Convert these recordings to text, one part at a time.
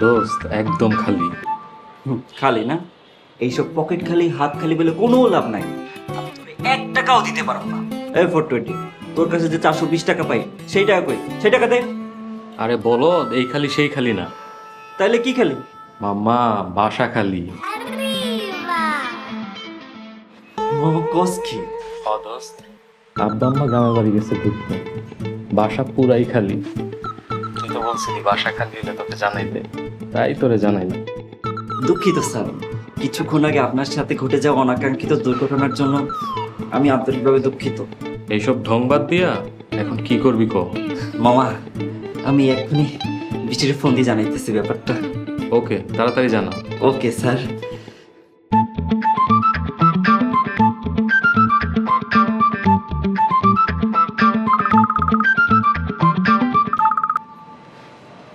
দোস্ত একদম খালি। খালি না? এইসব পকেট খালি হাত খালি বলে কোনো লাভ নাই। আমি তোরে 1 টাকাও দিতে পারবো না। এই 420 তোর কাছে যে 420 টাকা পাই সেই টাকা কই? সেই টাকা দে। আরে বলো, এই খালি সেই খালি না তাইলে কি খালি? মাম্মা, বাসা খালি। কস কি? দোস্ত আব্বা আম্মা গ্রামের বাড়ি গেছে ঘুরতে, বাসা পুরাই খালি। তুই তো বলছিলি বাসা খালি হলে তোকে জানাইতে, তাই তোরে জানাইলাম। দুঃখিত স্যার, কিছুক্ষণ আগে আপনার সাথে ঘটে যাওয়া অনাকাঙ্ক্ষিত দুর্ঘটনার জন্য আমি আন্তরিকভাবে দুঃখিত। এইসব ঢং বাদ দিয়া এখন কি করবি ক? মামা, আমি এক্ষুনি বিচির ফোন দিয়ে জানাইতেছি ব্যাপারটা। ওকে, তাড়াতাড়ি জানা। Okay sir.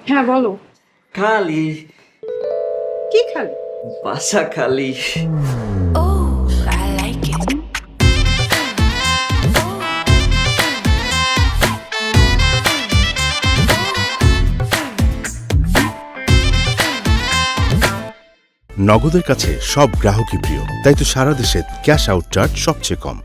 হ্যাঁ বলো। খালি কি খালি? বাসা খালি। নগদের কাছে সব গ্রাহকই প্রিয়, তাই তো সারা দেশে ক্যাশ আউট চার্জ সবচেয়ে কম।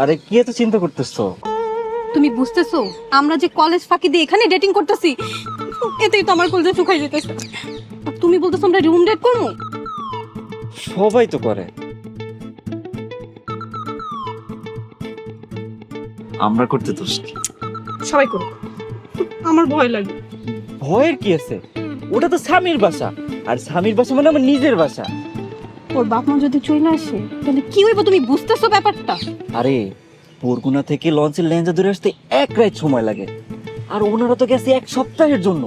আরে কি এত চিন্তা করতেছো? তুমি বুঝতেছো আমরা যে কলেজ ফাঁকি দিয়ে এখানে ডেটিং করতেছি, এতেই তো আমার কলজা শুকাই যেতেছে। আর তুমি বলতেছো আমরা রুম ডেট করবো? সবাই তো করে, আমরা করতে দোষ কি? সবাই করো, আমার ভয় লাগে। ভয়ের কি আছে? ওটা তো স্বামীর বাসা, আর স্বামীর বাসা মানে আমার নিজের বাসা। ওর বাপ মা যদি চলে আসে তাহলে কি হইব? তুমি বুঝতেছো ব্যাপারটা? আরে বরগুনা থেকে লঞ্চের লেঞ্জা ধরে আসতে 1 রাত সময় লাগে, আর ওনারা তো গেছে 1 সপ্তাহের জন্য।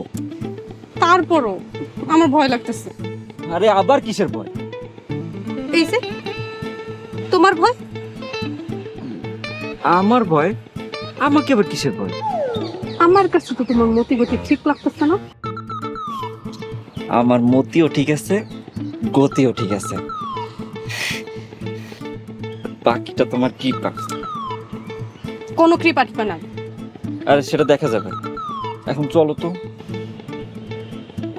তারপরও আমার ভয় লাগতেছে। আরে আবার কিসের ভয়? এই যে তোমার ভয়। আমার ভয়? আমাকে আবার কিসের ভয়? আমার কাছে তো তোমার মতি গতি ঠিক লাগতেছে না। আমার মতিও ঠিক আছে, গতিও ঠিক আছে, বাকিটা তোমার কি পাক? কোনো কৃপা টিপা নাই। আরে সেটা দেখা যাবে, এখন চলো তো।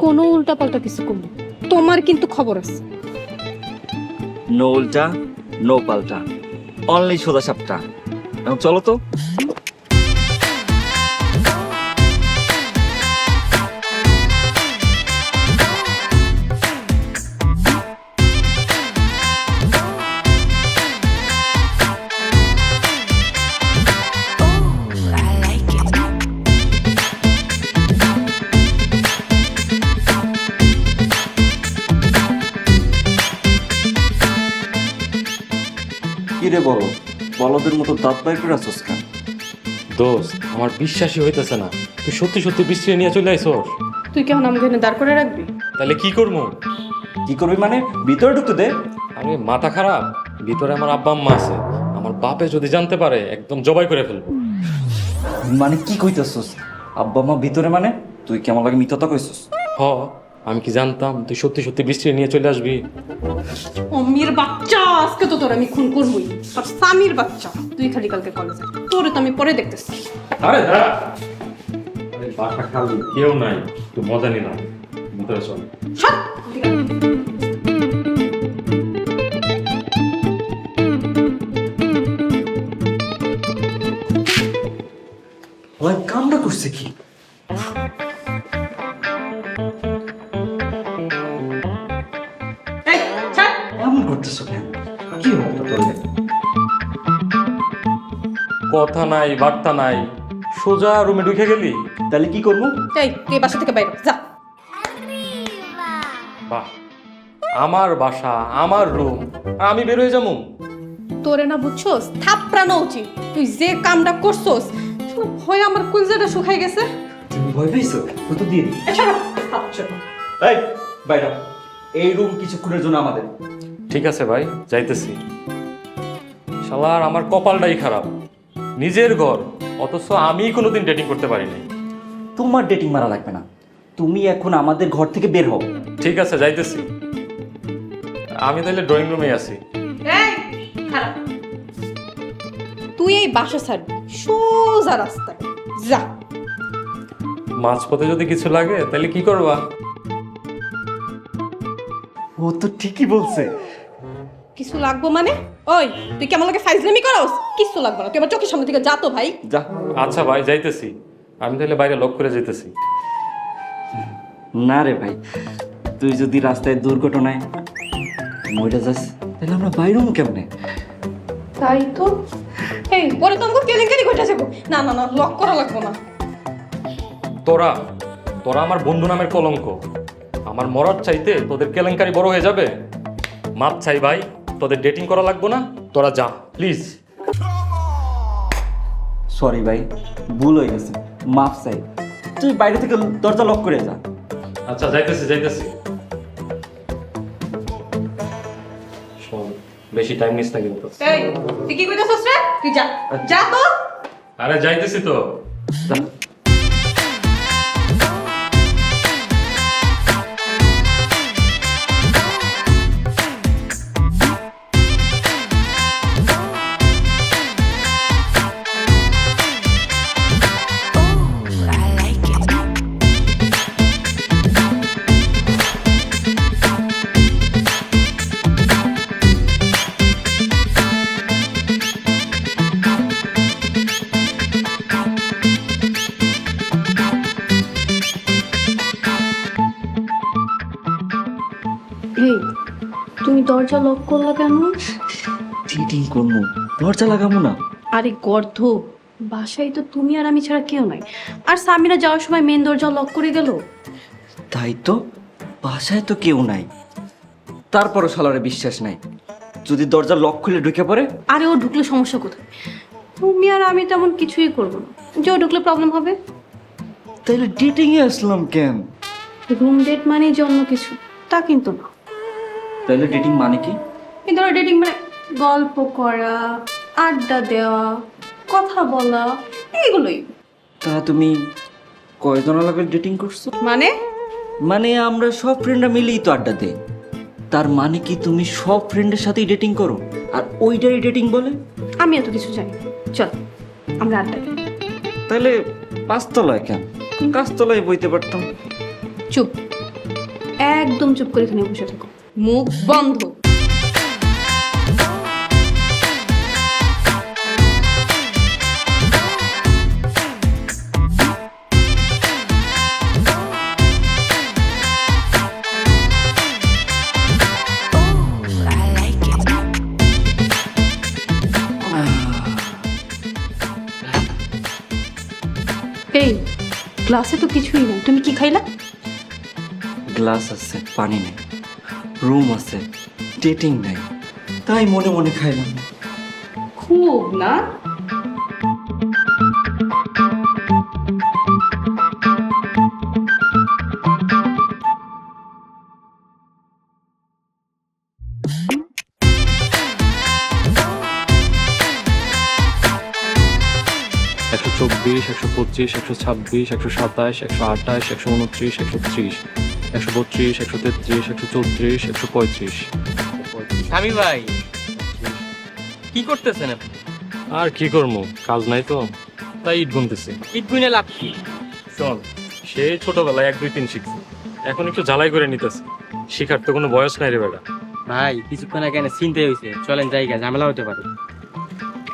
কোনো উল্টা পাল্টা কিছু করবো তোমার কিন্তু খবর আছে। নো উল্টা নো পাল্টা, অনলি সোজা সাপটা। এখন চলো তো। কিরে বলো, বলদের মতো দাঁত বাই করে আছোস কেন? দোস্ত আমার বিশ্বাসই হইতেছে না, তুই সত্যি সত্যি বৃষ্টি নিয়ে চলে আইসস। তুই কেমন আমাকে এনে দাঁড় করে রাখবি? তাহলে কি করবো? কি করবি মানে? ভিতরে ঢুকতে দে। আরে মাথা খারাপ, ভিতরে আমার আব্বা আম্মা আছে, আমার বাপে যদি জানতে পারে একদম জবাই করে ফেলবো। মানে কি কইতেছস? আব্বা মা ভিতরে মানে? তুই কি আমার লাগে মিথ্যা কইছস? হ, আমি কি জানতাম তুই সত্যি সত্যি বৃষ্টি নিয়ে চলে আসবি? অমির বাচ্চা, আজকে তো তোর আমি খুন করবই। আর স্বামীর বাচ্চা, তুই খালি কালকে কলেজে, তোরে তো আমি পরে দেখতেছি। আরে দাঁড়া, আরে বাসা খালি, কেউ নাই, তুই মজা নিলাম, ভিতরে চল। ওই কামটা করছে কি? এমন করতেছো কেন? কি হলো তোর? কথা নাই বার্তা নাই, সোজা রুমে ঢুকে গেলি। তাহলে কি করবো? এই তুই বাসা থেকে বাইরে যা। বাহ, আমার বাসা, আমার রুম, আমি বের হয়ে যাবো? তোরে না বুঝছস, থাপড়ানো উচিত। তুই যে কামটা করছস, ভয় আমার কলজাটা শুকাই গেছে। তুমি ভয় পেয়েছো? তো দিয়ে দিই। এই বাইরা, এই রুম কিছুক্ষণের জন্য আমাদের। ঠিক আছে ভাই, যাইতেছি। শালার আমার কপালটাই খারাপ, নিজের ঘর অথচ আমি কোনোদিন ডেটিং করতে পারি নাই। তোমার ডেটিং মারা লাগবে না, তুমি এখন আমাদের ঘর থেকে বের হও। ঠিক আছে, যাইতেছি। আমি তাহলে ড্রয়িং রুমে আছি। তুই এই বাসা ছাড়বি, সোজা রাস্তায় যা। মাঝপথে যদি কিছু লাগে তাহলে কি করবা? ও তো ঠিকই বলছে। কিছু লাগবো মানে? ওই তুই কি আমার লাগে ফাইজলামি করস? কিছু লাগবে না, তুই আমার চোখের সামনে থেকে যা তো ভাই। যা। আচ্ছা ভাই, যাইতেছি। আমি তাহলে বাইরে লক করে যেতেছি। না রে ভাই, তুই যদি রাস্তায় দুর্ঘটনায় মরে যাস তাহলে আমরা বাইরেও কেমনে? তাই তো। এই পরে তো আমাকে কেলেঙ্কারি ঘটে যাবো। না না না, লক করা লাগবো না। তোরা তোরা আমার বন্ধু নামের কলঙ্ক। আমার মরার চাইতে তোদের কেলেঙ্কারি বড় হয়ে যাবে। মাপ চাই ভাই, তোদের ডেটিং করা লাগবো না, তোরা যা প্লিজ। সরি ভাই, ভুল হয়ে গেছে, মাফ চাই। তুই বাইরে থেকে দরজা লক করে যা। আচ্ছা, যাইতেছি যাইতেছি। শোন, বেশি টাইম নিস না কিন্তু। এই তুই কি কইতাছস রে? তুই যা যা তো। আরে যাইতেছি তো। যা। এই তুমি দরজা লক করলা কেন? চিটিং করবো, দরজা লাগাবো না। আরে গর্ধ, বাসায় তো তুমি আর আমি ছাড়া কেউ নাই। আর সামিরা যাওয়ার সময় মেন দরজা লক করে গেল। তাই তো, বাসায় তো কেউ নাই, তারপরও শালারে বিশ্বাস নাই। যদি দরজা লক খুলে ঢুকে পড়ে? আরে ও ঢুকলে সমস্যা কোথায়? তুমি আর আমি তেমন কিছুই করবো না, যে ও ঢুকলে প্রবলেম হবে। তাইলে ডেটিং এ আসলাম কেন? রুম ডেট মানে যে অন্য কিছু তা কিন্তু না। তাইলে ডেটিং মানে কি? কিন্তু ডেটিং মানে গল্প করা, আড্ডা দেওয়া, কথা বলা, এগুলোই। তা তুমি কয়জন লাগে ডেটিং করছো? মানে মানে আমরা সব ফ্রেন্ডরা মিলেই তো আড্ডা দেই। তার মানে কি তুমি সব ফ্রেন্ডের সাথেই ডেটিং করো আর ওইটাই ডেটিং বলে? আমি এত কিছু জানি না। চল আমরা আড্ডা দিই। তাহলে পাঁচতলায় কেন? গাছতলায় বইতে পারতাম। চুপ, একদম চুপ করে এখানে বসে থাকো, মুখ বন্ধ। এই গ্লাসে তো কিছুই নেই, তুমি কি খাইলা? গ্লাস আছে, পানি নেই, রুম আছে, ডেটিং নাই, তাই মনে মনে খাইলাম। খুব না। একশো 24, 125, 126, 127, 128, 129, 130, 132, 133, 134, 135। স্বামী ভাই কি করতেছেন আপনি? আর কি করবো, কাজ নাই তো, তাই ইট গুনতেছি। ইট গুইনে লাভ কি? শোন, সে ছোটবেলায় 1, 2, 3 শিখছি, এখন একটু ঝালাই করে নিতেছে। শিখার তো কোনো বয়স নাই রে বেটা। ভাই কিছুক্ষণ আগে না চিন্তাই হয়েছে, চলেন জায়গা ঝামেলা হতে পারে।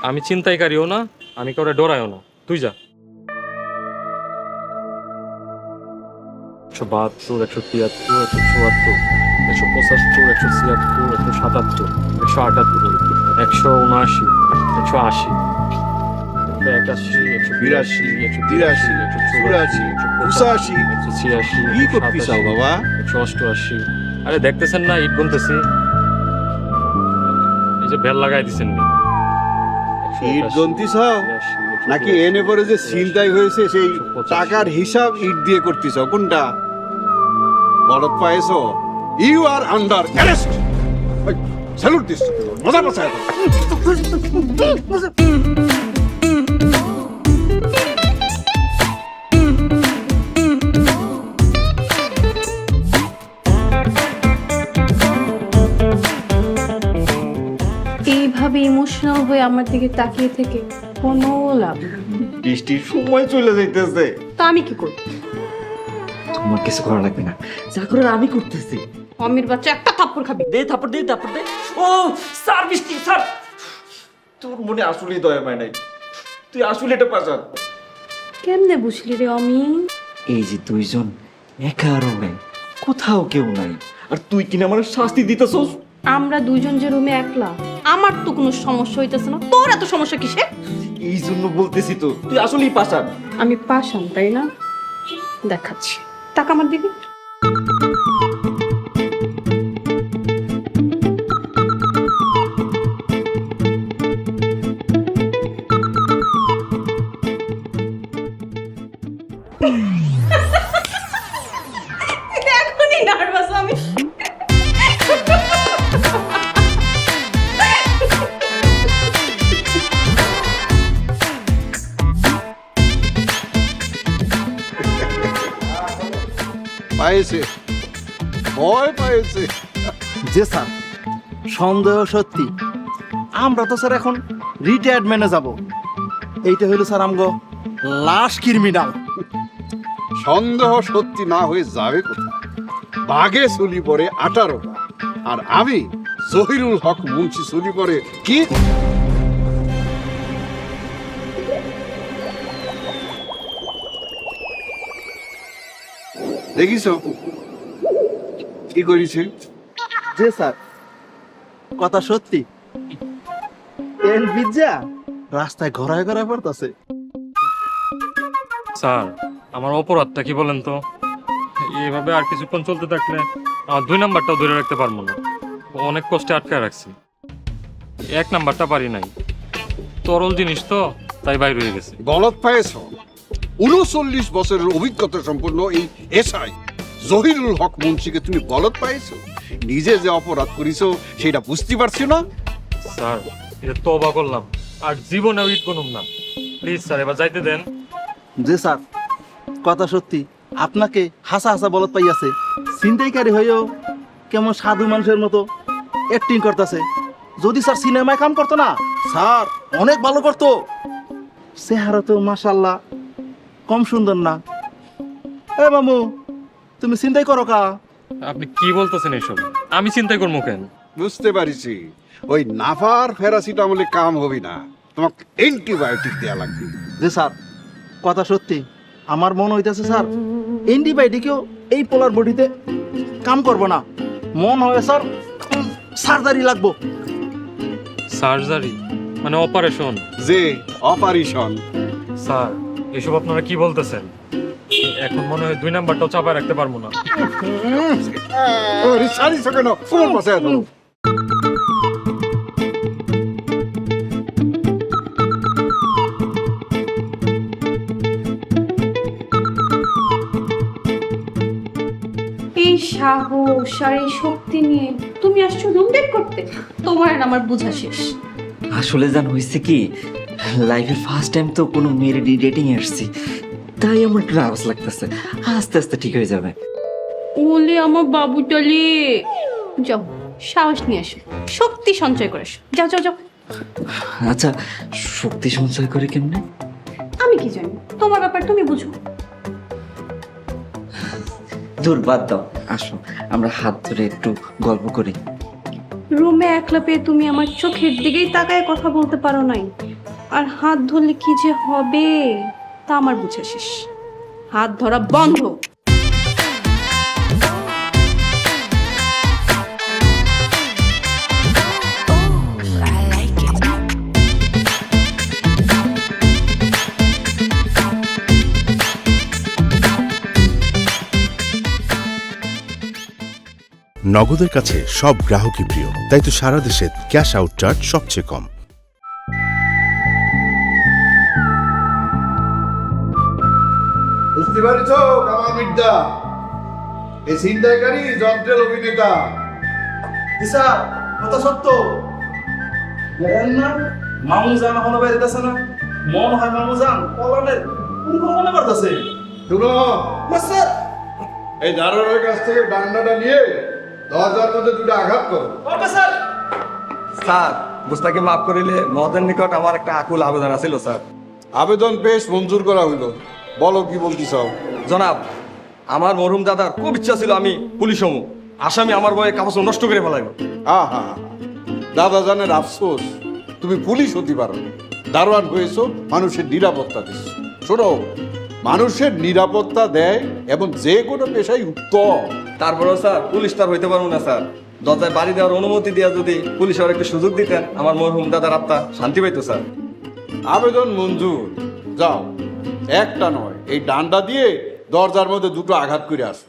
আমি চিন্তাইকারীও না, আমি কাউরে ডরাইও না, তুই যা। 172, 173, 174, 175, 176, 177, 178, 179, 180, 181, 182, 183, 184, 186, কি করতে চাও বাবা? 188। আরে দেখতেছেন না, ইট গুনতেছি। এই যে বেল লাগাই দিছেন নি। ইট গন্তিস নাকি এনে পরে যে চিন্তাই হয়েছে সেই টাকার হিসাব ইট দিয়ে করতেছ? কোনটা বলদ পাইছ? You are under arrest. Salute this, মজা পাচ্ছে। হয়ে আমার দিকে তাকিয়ে থেকে কোনো লাভ নেই। বৃষ্টির সময় চলে যাইতেছে। তা আমি কি করব? তোমার কিছু করা লাগবে না, যা করার আমি করতেছি। অমির বাচ্চা একটা থাপ্পড় খাবি। দে থাপ্পড় দে, থাপ্পড় দে। ও স্যার, বৃষ্টি স্যার, তোর মনে আসলেই দয়া পায় নাই, তুই আসলে এটা পাচার। কেমনে বুঝলি রে অমি? এই যে দুইজন একা রুমে, কোথাও কেউ নাই, আর তুই কিনা আমার শাস্তি দিতেছস। আমরা দুইজন যে রুমে একলা, আমার তো কোনো সমস্যা হইতেছে না, তোর এত সমস্যা কিসে? এই জন্য বলতেছি তো, তুই আসলেই পাচার। আমি পাশান, তাই না? দেখাচ্ছি, টাকা আমার দিবি। এখনই নার্ভাস আমি। পাইছে, ভয় পাইছে। যে স্যার, সন্দেহ সত্যি, আমরা তো স্যার এখন রিটায়ারমেন্টে যাব। এইটা হইলো স্যার আমগো লাশ ক্রিমিনাল। সন্দেহ সত্যি না হয়ে যাবে কোথায়? বাঘে চুলি পরে 18 আর আমি জহিরুল হক মুন্সি চুলি পরে কি? দেখিস কি করেছে? যে স্যার, কথা সত্যি, তেল পিজ্জা রাস্তায় ঘোরায় ঘোরায় পড়তেছে। স্যার, আমার অপরাধটা কি বলেন তো? এইভাবে আর কিছুক্ষণ চলতে থাকলে আমার 2 নাম্বারটাও ধরে রাখতে পারবো না। অনেক কষ্টে আটকে রাখছি, 1 নাম্বারটা পারি নাই। তরল জিনিস তো, তাই বাইরে হয়ে গেছে। গলত পাইছ। 39 বছরের অভিজ্ঞতা সম্পন্ন এই এসআই জহিরুল হক মুন্সিকে তুমি গলত পাইছো? নিজে যে অপরাধ করিছো সেটা বুঝতে পারছো না? স্যার, এটা তওবা করলাম, আর জীবনেও ইট গুনুম না। প্লিজ স্যার, এবার যাইতে দেন। যে স্যার, কথা সত্যি, আপনাকে হাসা হাসা বলত পাইয়াছে। ছিনতাইকারী হয়েও কেমন সাধু মানুষের মতো অ্যাক্টিং করতেছে। যদি স্যার সিনেমায় কাম করতো না, স্যার অনেক ভালো করতো। চেহারা তো মাশাল্লাহ কম সুন্দর না। এ মামু, তুমি চিন্তাই করো কা? আপনি কি বলতেছেন এসব? আমি চিন্তা করবো কেন? বুঝতে পারিছি, ওই নাফার প্যারাসিটামলে কাম হবে না, তোমাকে অ্যান্টিবায়োটিক দেয়া লাগবে। যে স্যার, কথা সত্যি, আমার মন হইতেছে স্যার অ্যান্টিবায়োটিকেও এই পোলার বডিতে কাম করবো না। মন হয় স্যার সার্জারি লাগবো। সার্জারি মানে অপারেশন? যে অপারেশন। স্যার, এসব আপনারা কি বলতেছেন? এখন মনে হয় 2 নাম্বারটাও চাপায় রাখতে পারবো না। সারিছ কেন? কোন পাশে এত? এই সাহস আর এই শক্তি নিয়ে তুমি আসছো রুম ডেট করতে? তোমার আর আমার বোঝা শেষ। আসলে জান হয়েছে কি, লাইফে ফার্স্ট টাইম তো কোনো মেয়ের ডেটিং আসছি, তাই আমার একটু নার্ভাস লাগতেছে। আস্তে আস্তে ঠিক হয়ে যাবে। ওলে আমার বাবুটালে, যাও সাহস নিয়ে আসো, শক্তি সঞ্চয় করে আসো। যাও যাও যাও। আচ্ছা, শক্তি সঞ্চয় করে কেমনে? আমি কি জানি, তোমার ব্যাপার তুমি বুঝো। দূর বাদ দাও, আসো আমরা হাত ধরে একটু গল্প করি। রুমে একলা পেয়ে তুমি আমার চোখের দিকেই তাকায় কথা বলতে পারো নাই, আর হাত ধরলে কি যে হবে তা আমার বুঝা শেষ। হাত ধরা বন্ধ। নগদের কাছে সব গ্রাহকই প্রিয়, তাই তো সারা দেশে ক্যাশ আউট চার্জ সবচেয়ে কম। বুঝতে পারিছ কামাল মির্জা, এই ছিনতাইকারী যন্ত্রের অভিনেতা। স্যার, কথা সত্য। দেখেন না, মামু জান এখনো বেরিতেছে না। মন হয় মামু জান পলানের পরিকল্পনা করতেছে। শুনো, স্যার, এই দারোয়ানের কাছ থেকে ডান্ডাটা নিয়ে দরজার মধ্যে 2টা আঘাত করো। Okay sir. স্যার, বুঝতাকে মাফ করিলে মহতের নিকট আমার একটা আকুল আবেদন আছিল স্যার। আবেদন পেশ মঞ্জুর করা হইল, বলো কি বলতে চাও? জনাব, আমার মরহুম দাদার খুব ইচ্ছা ছিল আমি পুলিশ হমু, আসামি আমার বয়ে কাগজ নষ্ট করে ফেলাইব। আহা, দাদা জানের আফসোস, তুমি পুলিশ হতে পারো না। দারোয়ান হয়েছো, মানুষের নিরাপত্তা দিচ্ছ। শোনো, মানুষের নিরাপত্তা দেয় এবং যে কোনো পেশাই উত্তম। তারপরেও স্যার পুলিশ তার হইতে পারবো না স্যার। দরজায় বাড়ি দেওয়ার অনুমতি দিয়া যদি পুলিশের একটু সুযোগ দিতেন, আমার মরহুম দাদার আত্মা শান্তি পাইতো স্যার। আবেদন মঞ্জুর, যাও। একটা নয়, এই ডান্ডা দিয়ে দরজার মধ্যে দুটো আঘাত করে আসো।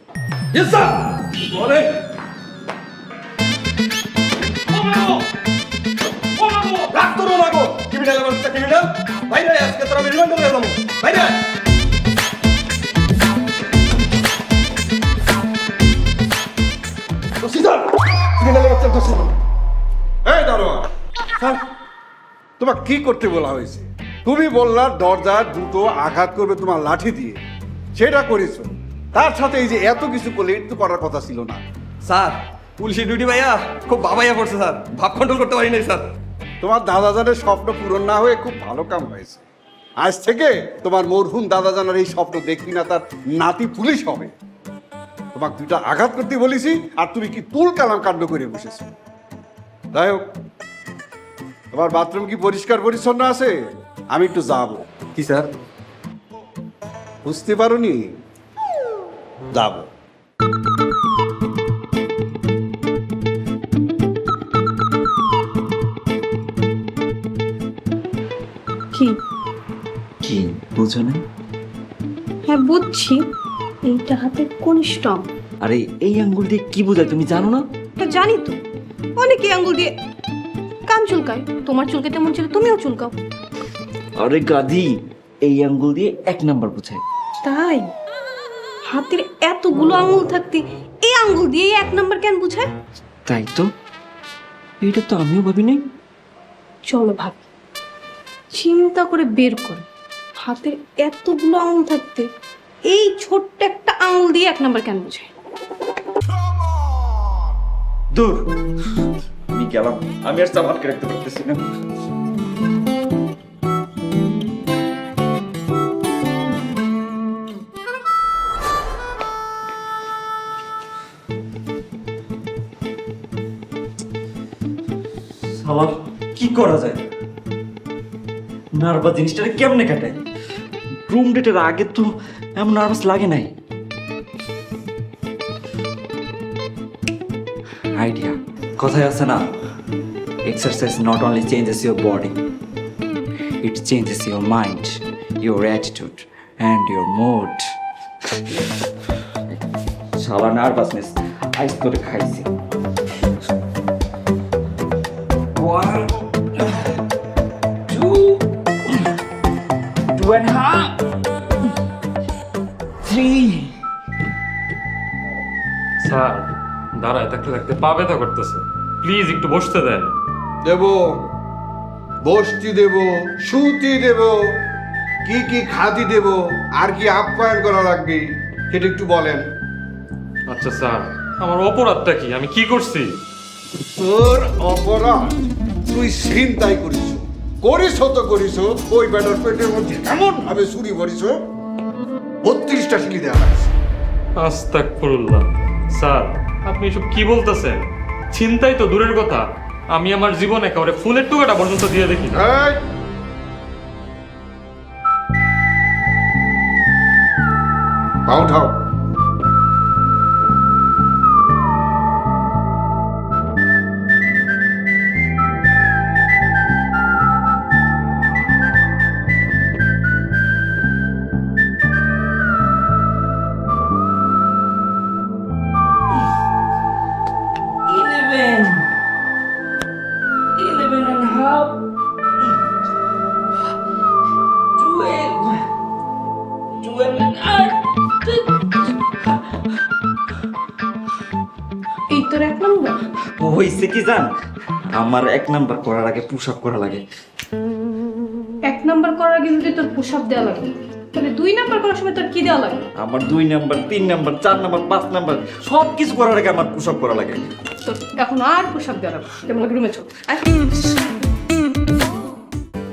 এই দারোয়ান, তোমার কি করতে বলা হয়েছে? তুমি বললা দরজার দুটো আঘাত করবে তোমার লাঠি দিয়ে, সেটা করেছো। তার সাথে এই যে এত কিছু করলে, এটা তো করার কথা ছিল না। স্যার পুলিশের ডিউটি ভাইয়া খুব বাবাইয়া পড়ছে স্যার, ভাব কন্ট্রোল করতে পারি নাই স্যার। তোমার দাদাজানের স্বপ্ন পূরণ না হয়ে খুব ভালো কাম হয়েছে। আজ থেকে তোমার মরহুম দাদাজানের এই স্বপ্ন দেখবি না, তার নাতি পুলিশ হবে। তোমাকে দুইটা আঘাত করতে বলেছি, আর তুমি কি তুল কালাম কাণ্ড করে বসেছো। যাই হোক, তোমার বাথরুম কি পরিষ্কার পরিচ্ছন্ন আছে? আমি একটু যাবো। কি স্যার? বুঝতে পারোনি? যাবো। কি? কি বুঝো না? হ্যাঁ বুঝছি, এইটা হাতের কোন স্টপ? আরে এই আঙ্গুল দিয়ে কি বোঝায় তুমি জানো না? তা জানি তো, অনেকে আঙ্গুল দিয়ে কান চুলকায়। তোমার চুলকে তেমন ছিল, তুমিও চুলকাও। আরে গাধি, এই আঙ্গুল দিয়ে 1 নাম্বার বোঝায়। তাই? হাতের এতগুলো আঙ্গুল থাকতে এই আঙ্গুল দিয়ে 1 নাম্বার কেন বুঝায়? তাই তো, এটা তো আমিও ভাবি নাই। চলো ভাবি, চিন্তা করে বের করো, হাতের এতগুলো আঙুল থাকতে এই ছোট্ট একটা আঙুল দিয়ে 1 নাম্বার কেন বোঝায়? দূর, আমি গেলাম। আমি আর সামাল করে রাখতে পারতেছি না। সামাল, কি করা যায়? নার্ভাস জিনিসটা কেমনে কাটায়? রুম ডেটের আগে তো এমন নার্ভাস লাগে নাই। আইডিয়া, কথায় আছে না, exercise not only changes your body, it changes your mind, your attitude and your mood. শালা নার্ভাসনেস আইস করে খাইছে। 1 2 2.5 3। স্যার দাঁড়ায় থাকতে থাকতে পা ব্যথা করতেছে, প্লিজ একটু বসতে দেন। দেব, বসতি দেব, সুতি দেব, কি কি খাতি দেব, আর কি আপ্যায়ন করা লাগবে সেটা একটু বলেন। আচ্ছা স্যার, আমার অপরাধটা কি? আমি কি করছি? তোর অপরাধ, তুই ছিনতাই করিস। তো করিস, ওই ব্যাটার পেটের মধ্যে এমন ভাবে ছুরি ভরিস, 32টা সিলি দেওয়া লাগছে। আস্তাগফিরুল্লাহ। স্যার আপনি এসব কি বলতেছেন? চিন্তাই তো দূরের কথা, আমি আমার জীবনে একেবারে ফুলের টুকাটা পর্যন্ত দিয়ে দেখি না। এই, পা উঠাও। এই তোর 1 নাম্বার? হইছে কি জান, আমার 1 নাম্বার করার আগে পুশ আপ করা লাগে। 1 নাম্বার করার আগে যদি তোর পুশ আপ দেওয়া লাগে, তাহলে 2 নাম্বার করার সময় তোর কি দেওয়া লাগে? আমার 2 নাম্বার, 3 নাম্বার, 4 নাম্বার, 5 নাম্বার সব কিছু করার আগে আমার পুশ আপ করা লাগে। তোর এখন আর পুশ আপ দেওয়া লাগে। কেমন লাগে? রুমে চল।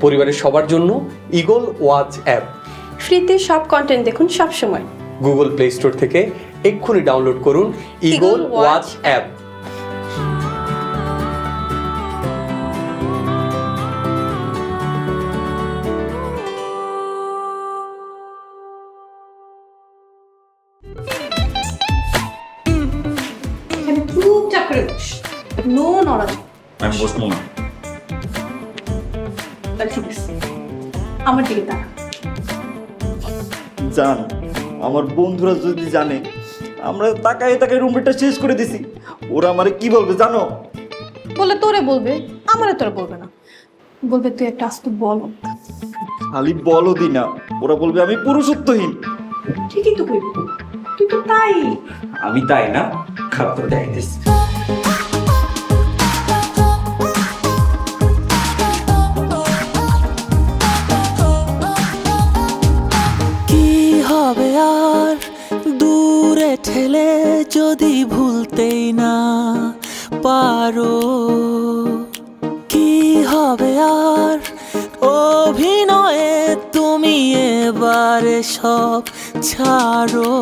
পরিবারের সবার জন্য ইগল ওয়াচ অ্যাপ ফ্রিতে সব কন্টেন্ট দেখুন সব সময়। গুগল প্লে স্টোর থেকে এক্ষুনি ডাউনলোড করুন ইগল ওয়াচ অ্যাপ। এখানে চুপচাপ করে বস, নো নড়াচড়া। আমি বসবো না। তাহলে ঠিক আছে, আমার দিকে তাকা। জান, আমার বন্ধুরা যদি জানে আমরা তাকায় তাকায় রুমটা শেষ করে দিছি, ওরা আমারে কি বলবে জানো? বলে তোরে বলবে, আমারে তোরে বলবে না, বলবে তুই একটা আস্ত বল। খালি বলো দি না, ওরা বলবে আমি পুরুষত্বহীন। ঠিকই তো কইব, তুই তো তাই। আমি তাই না, খারাপ তো দেখাইতেছি। কি হবে আর দূরে ঠেলে যদি ভুলতেই না পারো, কি হবে আর অভিনয়ে তুমি এবারে সব ছাড়ো,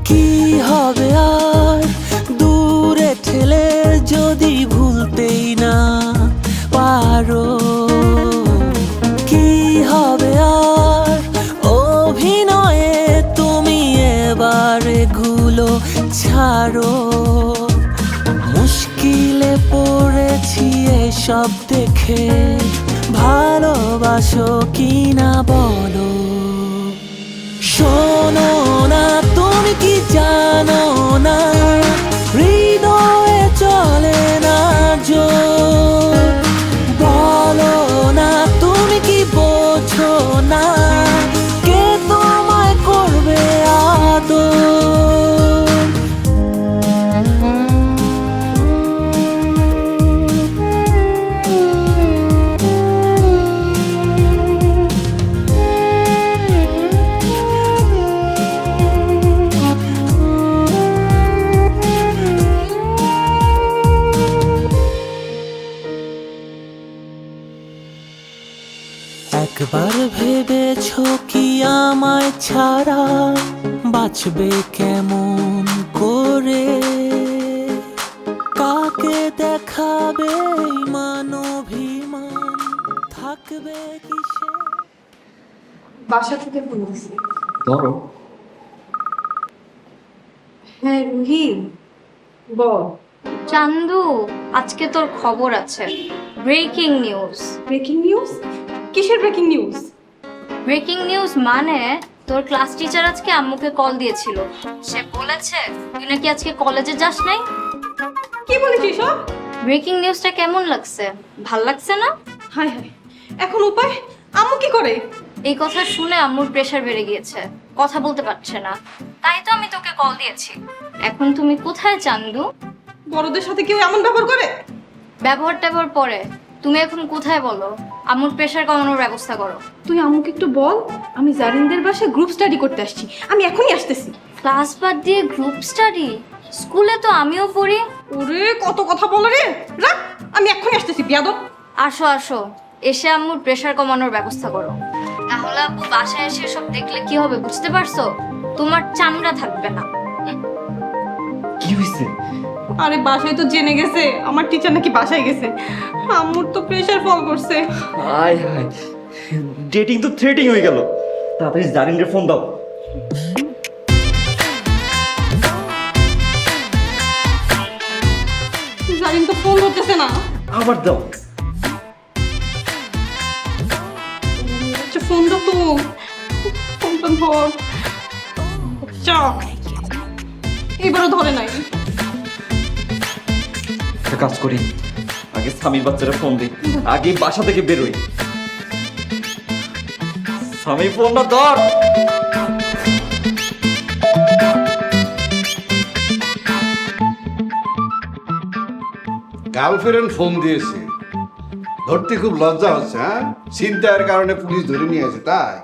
কি হবে আর দূরে ঠেলে যদি ভুলতেই না পারো, কি হবে আর অভিনয়ে তুমি এবারে গুলো ছাড়ো, মুশকিলে পড়েছি এসব দেখে, ভালোবাসো কি না বলো, শোনো না তুমি কি জানো না, হৃদয়ে চলে না জোর, বলো না তুমি কি বোঝো না, কে তোমায় করবে আদর। একবার ভেবেছো কি আমায় ছাড়া বাঁচবে কেমন করে, কাকে দেখাবে মান অভিমান, থাকবে কিসে। বাসা থেকে ফোন দিছি। ধরো। হ্যাঁ রুহি, বল। চান্দু, আজকে তোর খবর আছে, ব্রেকিং নিউজ। Breaking news? কিসের ব্রেকিং নিউজ? ব্রেকিং নিউজ মানে তোর ক্লাস টিচার আজকে আম্মুকে কল দিয়েছিল, সে বলেছে তুই নাকি আজকে কলেজে যাস নাই। কি বলেছিস সব? ব্রেকিং নিউজটা কেমন লাগছে? ভাল লাগছে না? হায় হায়, এখন উপায়? আম্মু কি করে? এই কথা শুনে আম্মুর প্রেশার বেড়ে গিয়েছে, কথা বলতে পারছে না, তাই তো আমি তোকে কল দিয়েছি। এখন তুমি কোথায় চান্দু? বড়দের সাথে কেউ এমন ব্যবহার করে? ব্যবহার পরে তুমি এখন কোথায় বলো, আম্মুর প্রেশার কমানোর ব্যবস্থা করো। তুই আম্মুকে একটু বল, আমি জারিনদের বাসায় গ্রুপ স্টাডি করতে আসছি, আমি এখনই আসতেছি। ক্লাস বাদ দিয়ে গ্রুপ স্টাডি? স্কুলে তো আমিও পড়ি। ওরে কত কথা বলে রে, রাখ, আমি এখনই আসতেছি বিয়াদব। আসো আসো, এসে আম্মুর প্রেশার কমানোর ব্যবস্থা করো, তাহলে আব্বু বাসায় এসে সব দেখলে কি হবে বুঝতে পারছো? তোমার চামড়া থাকবে না। কি হয়েছে? আরে বাসায় তো জেনে গেছে আমার টিচার নাকি বাসায় গেছে, আম্মুর তো প্রেশার ফল করছে। হায় হায়, ডেটিং তো থ্রেটিং হয়ে গেল। তাড়াতাড়ি জারিনরে ফোন দাও। জারিন তো ফোন ধরতেছে না। আবার দাও। আচ্ছা ফোন দাও তো, ফোনটা ধর। আচ্ছা এবারও ধরে নাই। একটা কাজ করি, আগে স্বামীর বাচ্চারা ফোন দিই, আগে বাসা থেকে বেরোই। স্বামী ফোনটা ধর। গার্লফ্রেন্ড ফোন দিয়েছে, ধরতে খুব লজ্জা হচ্ছে। হ্যাঁ, চিন্তার কারণে পুলিশ ধরে নিয়ে আসে তাই?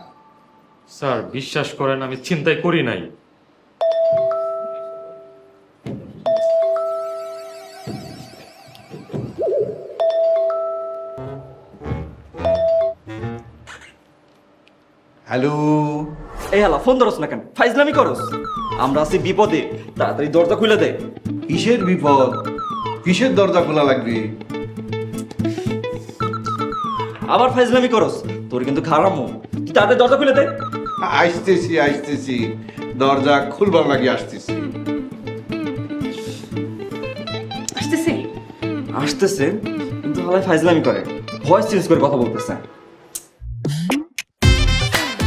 স্যার বিশ্বাস করেন আমি চিন্তাই করি নাই। হ্যালো, এই হালা ফোন ধরস না কেন? ফাইজলামি করস? আমরা আছি বিপদে, তাড়াতাড়ি দরজা খুলে দে। কিসের বিপদ? কিসের দরজা খোলা লাগবে? আবার ফাইজলামি করস? তোর কিন্তু খারাপ মুখ, তুই তাড়াতাড়ি দরজা খুলে দে। আসতেছি, দরজা খুলবার লাগি আসতেছি। আসতেছে। আসতেছে, কিন্তু হালায় ফাইজলামি করে, ভয়েস চেঞ্জ করে কথা বলতেছে।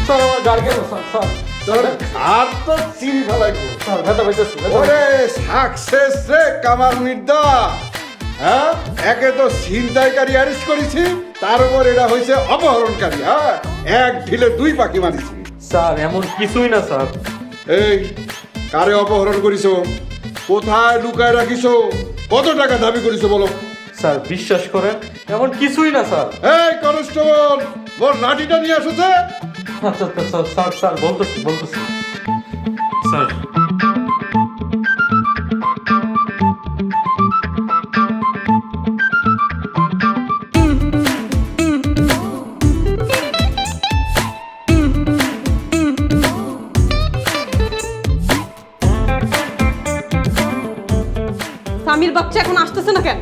স্যার আমার গাড়ি কেন স্যার? তোর হাত তো চিনি ফেলাইবো। ওরে সাকসেস রে কামাল মির্জা। হ্যাঁ, একে তো ছিনতাইকারী অ্যারেস্ট করেছি, তার উপর এটা হয়েছে অপহরণকারী। হ্যাঁ, এক ঢিলে দুই পাখি মারিছি। স্যার এমন কিছুই না স্যার। এই, কারে অপহরণ করিছো? কোথায় লুকায় রাখিছো? কত টাকা দাবি করিছো বলো? স্যার বিশ্বাস করেন এমন কিছুই না স্যার। এই কনস্টেবল, ওর লাঠিটা নিয়ে আসো যে। আচ্ছা স্যার স্যার স্যার বলতেছি স্যার। স্বামীর বাচ্চা এখন আসতেছে না কেন?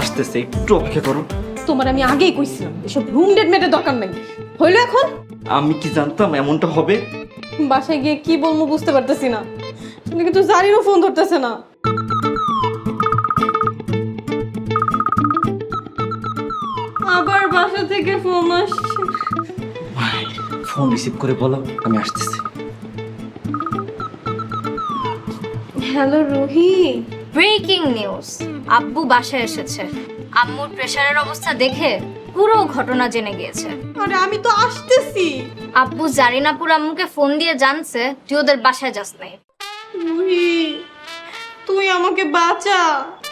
আসতেছে, একটু অপেক্ষা করো। তোমার আমি আগেই কইছিলাম এসব রুম ডেট মেটের দরকার নাই। হইলো এখন? আমি কি জানতাম এমনটা হবে? বাসায় গিয়ে কি বলবো বুঝতে পারতেছি না, কিন্তু জারিরও ফোন ধরতেছে না। আবার বাসা থেকে ফোন আসছে। ফোন রিসিভ করে বলো আমি আসতেছি। হ্যালো রুহি। ব্রেকিং নিউজ, আব্বু বাসায় এসেছে। আম্মুর প্রেশারের অবস্থা দেখে পুরো ঘটনা জেনে গিয়েছে। আরে আমি তো আসতেছি। আব্বু জারিনাপুর আম্মুকে ফোন দিয়ে জানছে তুই ওদের বাসায় যাস নাই। রুহি, তুই আমাকে বাঁচা।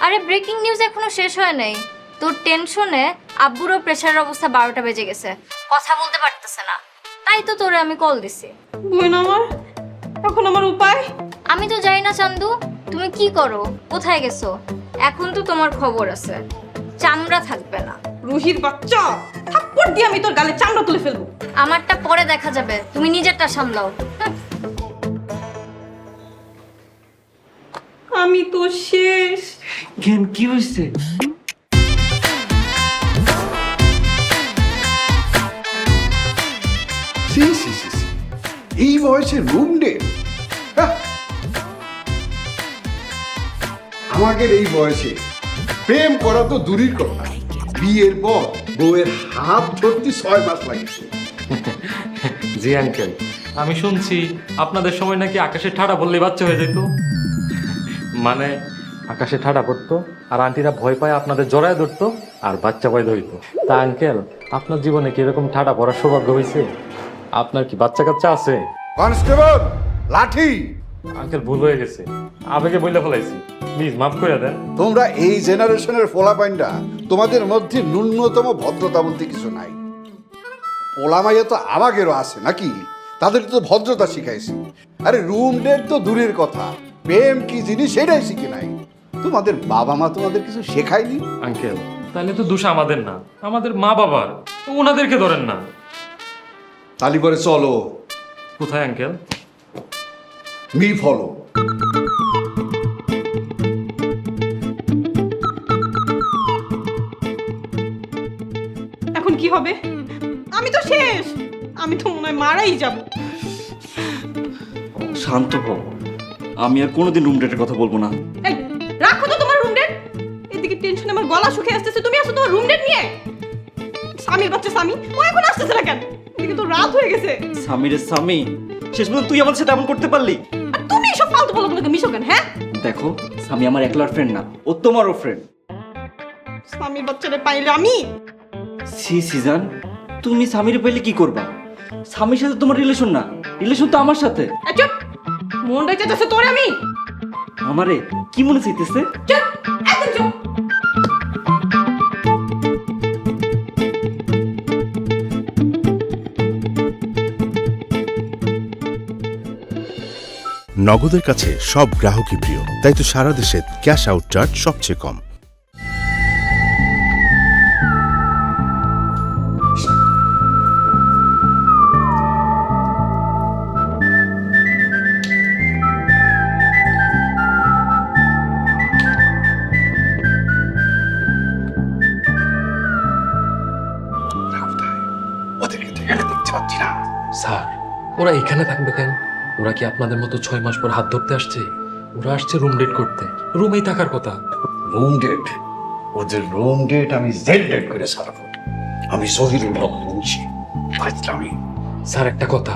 আরে ব্রেকিং নিউজ এখনো শেষ হয় নাই। তোর টেনশনে আব্বুরও প্রেশারের অবস্থা 12টা বেজে গেছে, কথা বলতে পারতেছে না। তাই তো তোরে আমি কল দিছি। বোন আমার, এখন আমার উপায়? আমি তো জানি না চান্দু, তুমি কি করো, কোথায় গেছো? এখন তো তোমার খবর আছে, চামড়া থাকবে না। রুহির বাচ্চা, থাপ্পড় দিয়ে আমি তোর গালে চামড়া তুলে ফেলবো। আমারটা পরে দেখা যাবে, তুমি নিজেরটা সামলাও। আমি তো শেষ। কেন, কি হয়েছে? সি সি সি সি, এই বয়সে রুম ডে? আমাদের এই বয়সে প্রেম করা তো দূরের কথা, বিয়ের পর বউয়ের হাত ধরতে 6 মাস লাগেছে। জি আঙ্কেল, আমি শুনছি আপনাদের সময় নাকি আকাশে ঠাডা বললে বাচ্চা হয়ে যেত। মানে আকাশে ঠাডা পড়তো আর আন্টিরা ভয় পায় আপনাদের জড়ায় ধরতো আর বাচ্চা পয়দা হইতো। তা আঙ্কেল, আপনার জীবনে কি এরকম ঠাডা পড়ার সৌভাগ্য হয়েছে? আপনার কি বাচ্চা কাচ্চা আছে? কনস্টেবল, লাঠি! আঙ্কেল ভুল হয়ে গেছে, আবেগে বইলে ফেলাইছি, প্লিজ মাফ করে দেন। তোমরা এই জেনারেশনের পোলাপাইন্ডা, তোমাদের মধ্যে ন্যূনতম ভদ্রতা বলতে কিছু নাই। পোলামাইয়া তো আমাদেরও আছে নাকি, তাদের তো ভদ্রতা শিখাইছি। আরে রুম ডেট তো দূরের কথা, প্রেম কি জিনিস সেটাই শিখে নাই। তোমাদের বাবা মা তোমাদের কিছু শেখায়নি? আঙ্কেল তাহলে তো দোষ আমাদের না, আমাদের মা বাবার। ওনাদেরকে ধরেন না। তালি পরে চলো। কোথায় আঙ্কেল? Me follow. এখন কি হবে? আমি তো শেষ, আমি তো মনে হয় মারাই যাব। শান্ত হও, আমি আর কোনোদিন রুম ডেটের কথা বলবো না। এই রাখো তো তোমার রুম ডেট। এদিকে টেনশনে আমার গলা শুকিয়ে আসতেছে, তুমি আসো তোমার রুম ডেট নিয়ে। স্বামীর বাচ্চা স্বামী, ও এখন আসতেছে না কেন? এদিকে তো রাত হয়ে গেছে। স্বামীর স্বামী, শেষ পর্যন্ত তুই আমার সাথে এমন করতে পারলি? আর তুমি এসব ফালতু বলগুলোকে মিশো কেন? হ্যাঁ দেখো, স্বামী আমার একলার ফ্রেন্ড না, ও তোমারও ফ্রেন্ড। স্বামীর বাচ্চারে পাইলে আমি। সি সিজান, তুমি স্বামীর পেলে কি করবা? স্বামীর সাথে তোমার রিলেশন না, রিলেশন তো আমার সাথে। চুপ, মন রেখেছে তোরে আমি। আমারে কি মনে চাইতেছে? চুপ, একদম চুপ। নগদের কাছে সব গ্রাহকই প্রিয়, তাই তো সারা দেশে ক্যাশ আউট চার্জ সবচেয়ে কম। ওরা এখানে থাকবে কেন? ওরা কি আপনাদের মতো 6 মাস পর হাত ধরতে আসছে? ওরা আসছে রুম ডেট করতে, রুমেই থাকার কথা। Room date? ওদের রুম ডেট আমি জেড ডেট করে সারাবো। আমি জহিরুল হক বলছি, ফাজলামি। স্যার একটা কথা,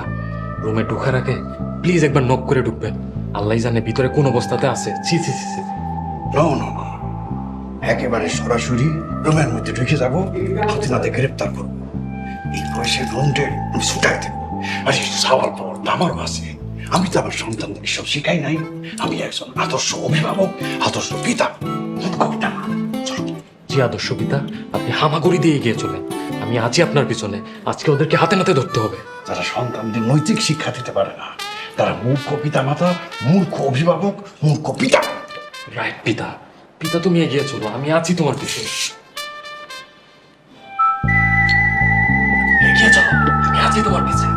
রুমে ঢোকার আগে প্লিজ একবার নক করে ঢুকবেন। আল্লাহ জানে ভিতরে কোন অবস্থাতে আছে। ছি ছি ছি ছি। নো নো নো, একেবারে সরাসরি রুমের মধ্যে ঢুকে যাবো, হাতে নাতে গ্রেপ্তার করবো। এই বয়সে রুম ডেট আমি ছুটাই দেবো। আর এই সওয়াল পাওয়ার আমারও আছে। আমি তো আমার সন্তানদের সব শিখাই নাই। আমি একজন আদর্শ অভিভাবক, আদর্শ পিতা। জি আদর্শ পিতা, আপনি হামাগুড়ি দিয়ে এগিয়ে চলেন। আমি আছি আপনার পিছনে। আজকে ওদেরকে হাতে নাতে ধরতে হবে। যারা সন্তানদের নৈতিক শিক্ষা দিতে পারে না, তারা মূর্খ পিতা মাতা, মূর্খ অভিভাবক, মূর্খ পিতা। রাইট পিতা। পিতা তুমি এগিয়ে চলো, আমি আছি তোমার পিছনে। এগিয়ে চলো, আমি আছি তোমার পিছনে।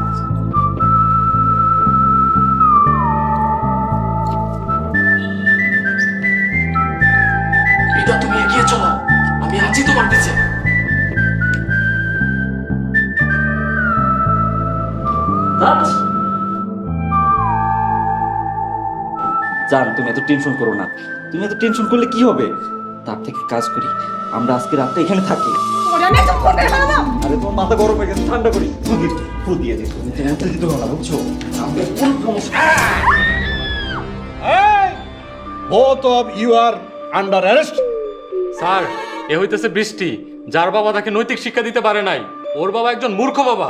পিতা তুমি এগিয়ে চলো, আমি আছি তোমার পিছনে। জান, তুমি এত টেনশন করো না। তুমি এত টেনশন করলে কি হবে? তার থেকে কাজ করি, আমরা আজকে রাতটা এখানে থাকি। আরে তোমার মাথা গরম হয়ে গেছে, ঠান্ডা করি। ফু দিয়ে দিই, তুমি তো উত্তেজিত হও না, বুঝছো? আমরা কোন সমস্যা। Both of you are under arrest. Sir, এ হইতেছে বৃষ্টি, যার বাবা তাকে নৈতিক শিক্ষা দিতে পারে নাই। ওর বাবা একজন মূর্খ বাবা।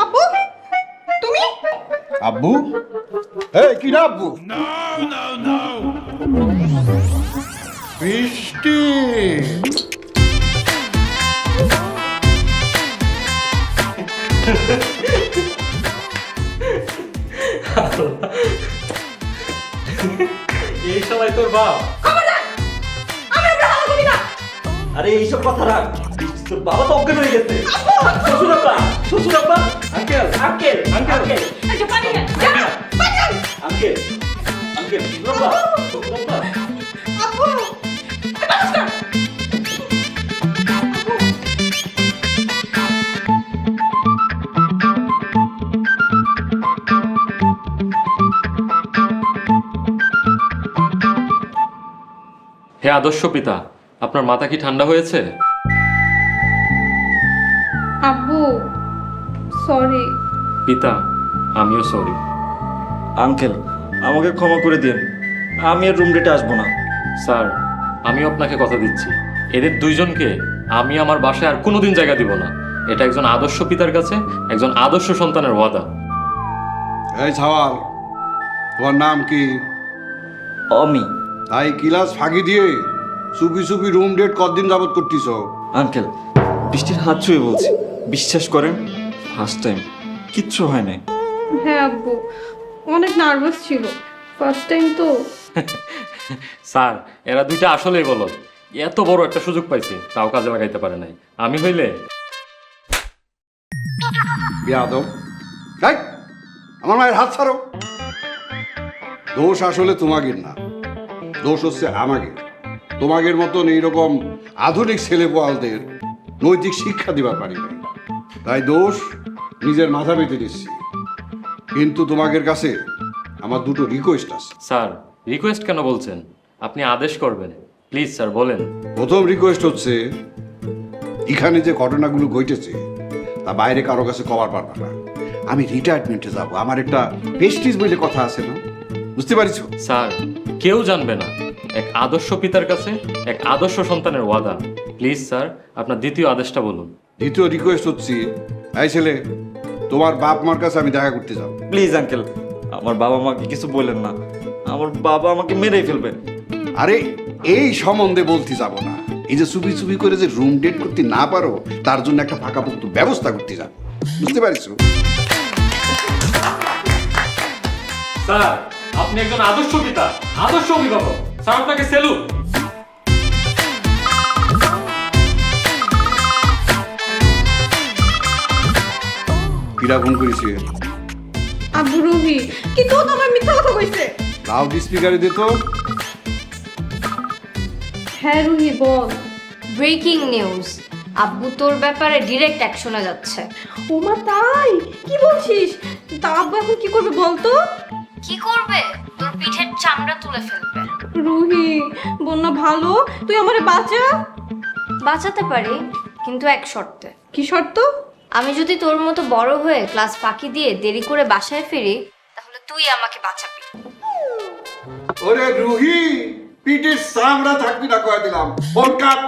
আব্বু তুমি? আব্বু? এই কি না আব্বু? বৃষ্টি। এই সবাই তোর বাপ? আরে এইসব কথা রাখ, তোর বাবা তো অজ্ঞান হয়ে গেছে। শ্বশুর আব্বা, শ্বশুর আব্বা, uncle uncle uncle uncle uncle uncle, শ্বশুর আব্বা, শ্বশুর আব্বা। হে আদর্শ পিতা, আপনার মাথা কি ঠান্ডা হয়েছে? আব্বু সরি। পিতা, আমিও সরি। আঙ্কেল, আমাকে ক্ষমা করে দিন, আমি আর রুম ডেটে আসবো না। স্যার, আমিও আপনাকে কথা দিচ্ছি, এদের দুইজনকে আমি আমার বাসায় আর কোনোদিন জায়গা দিব না। এটা একজন আদর্শ পিতার কাছে একজন আদর্শ সন্তানের ওয়াদা। এই ছাওয়াল, তোমার নাম কি? আমি। তাই ক্লাস ফাঁকি দিয়ে চুপি চুপি রুম ডেট কতদিন যাবত করতিস? আঙ্কেল, বৃষ্টির হাত ছুঁয়ে বলছি, বিশ্বাস করেন, ফার্স্ট টাইম, কিচ্ছু হয় নাই। হ্যাঁ আব্বু, অনেক নার্ভাস ছিল, ফার্স্ট টাইম তো। স্যার, এরা দুইটা আসলেই বলো, এত বড় একটা সুযোগ পাইছি তাও কাজে লাগাইতে পারে নাই। আমি হইলে বিয়াদব, এই, আমার মায়ের হাত ছাড়ো। দোষ আসলে তোমাদের না, দোষ হচ্ছে আমাদের। তোমাদের মতন এইরকম আধুনিক ছেলেপোয়ালদের নৈতিক শিক্ষা দিবার পারি নাই, তাই দোষ নিজের মাথা পেতে দিচ্ছি। কিন্তু তোমাদের কাছে আমার দুটো রিকোয়েস্ট আছে। স্যার, রিকোয়েস্ট কেন বলছেন? আপনি আদেশ করবেন, প্লিজ স্যার বলেন। প্রথম রিকোয়েস্ট হচ্ছে, এখানে যে ঘটনাগুলো ঘটেছে তা বাইরে কারো কাছে কভার পারবা না। আমি রিটায়ারমেন্টে যাব, আমার একটা প্রেস্টিজ বলে কথা আছে না, বুঝতে পারছো? স্যার, কেউ জানবে না, এক আদর্শ পিতার কাছে এক আদর্শ সন্তানের ওয়াদা। প্লিজ স্যার, আপনার দ্বিতীয় আদেশটা বলুন। দ্বিতীয় রিকোয়েস্ট হচ্ছে, এই ছেলে, তোমার বাপ মার কাছে আমি দেখা করতে যাব। প্লিজ আঙ্কেল, আমার বাবা মাকে কিছু বলেন না, আমার বাবা আমাকে মেরেই ফেলবেন। আরে এই সম্বন্ধে বলতে যাব না, এই যে চুপি চুপি করে যে রুম ডেট করতে না পারো তার জন্য একটা ফাঁকাপোক্ত ব্যবস্থা করতে যাব, বুঝতে পারছো? স্যার, আপনি একজন আদর্শ পিতা, আদর্শ অভিভাবক। স্যার, আপনাকে সেলুট। কিরা ফোন করেছে? আব্বু রুহি, কিন্তু ও তো আমার মিথ্যা কথা কইছে। লাউড স্পিকারে দে তো। হ্যাঁ রুহি বল। ব্রেকিং নিউজ, আব্বু তোর ব্যাপারে ডিরেক্ট অ্যাকশনে যাচ্ছে। ওমা তাই কি বলছিস? তা আব্বু এখন কি করবে বলতো? কি করবে? তোর পিঠের চামড়া তুলে ফেলবে। রুহি বন্যা ভালো, তুই আমারে বাঁচা। বাঁচাতে পারি, কিন্তু এক শর্তে। কি শর্ত? আমি যদি তোর মতো বড় হয়ে ক্লাস ফাঁকি দিয়ে দেরি করে বাসায় ফিরি, তাহলে তুই আমাকে বাঁচাবি। ওরে রুহি, পিঠের চামড়া থাকবি না কয়ে দিলাম। Phone cut.